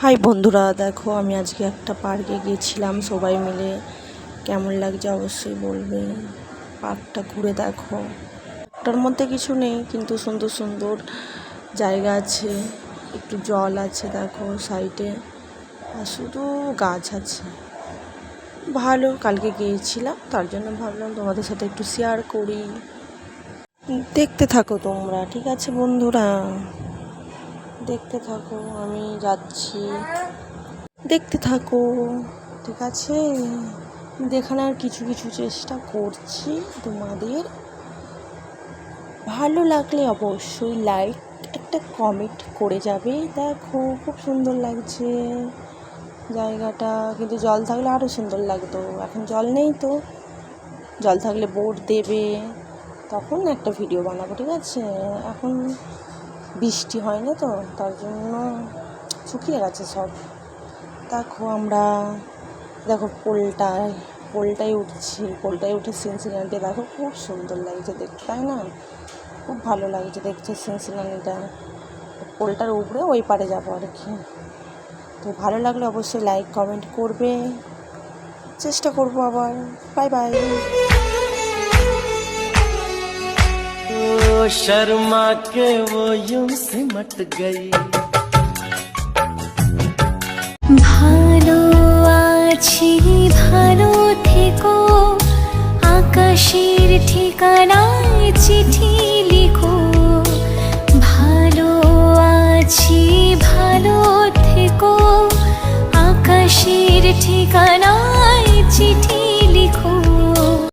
High বন্ধুরা, দেখো আমি আজকে একটা পার্কে গিয়েছিলাম সবাই মিলে। কেমন লাগছে অবশ্যই বলবে। পার্কটা ঘুরে দেখো, ওটার মধ্যে কিছু নেই কিন্তু সুন্দর সুন্দর জায়গা আছে, একটু জল আছে দেখো সাইডে, আর শুধু গাছ আছে। ভালো, কালকে গিয়েছিলাম তার জন্য ভাবলাম তোমাদের সাথে একটু শেয়ার করি। দেখতে থাকো তোমরা, ঠিক আছে বন্ধুরা, দেখতে থাকো, আমি যাচ্ছি, দেখতে থাকো, ঠিক আছে। দেখানোর কিছু কিছু চেষ্টা করছি তোমাদের। ভালো লাগলে অবশ্যই লাইক একটা কমেন্ট করে যাবে। দেখো খুব সুন্দর লাগছে জায়গাটা, কিন্তু জল থাকলে আরও সুন্দর লাগতো। এখন জল নেই তো, জল থাকলে বোট দেবে, তখন একটা ভিডিও বানাবো, ঠিক আছে। এখন বৃষ্টি হয় না তো, তার জন্য শুকিয়ে গেছে সব। দেখো আমরা, দেখো পোলটায় উঠছি, পোলটায় উঠে সিনসিনারিটা দেখো, খুব সুন্দর লাগছে দেখতে, তাই না? খুব ভালো লাগছে দেখতে সিনসিনারিটা। পোলটার উপরে ওই পারে যাবো আর কি। তো ভালো লাগলে অবশ্যই লাইক কমেন্ট করবে, চেষ্টা করবো আবার। Bye bye. शर्मा के वो यूं सिमट गई। ভালো আছি, ভালো থেকো, আকাশের ঠিকানায় চিঠি লিখো। ভালো আছি, ভালো থেকো, আকাশের ঠিকানায় চিঠি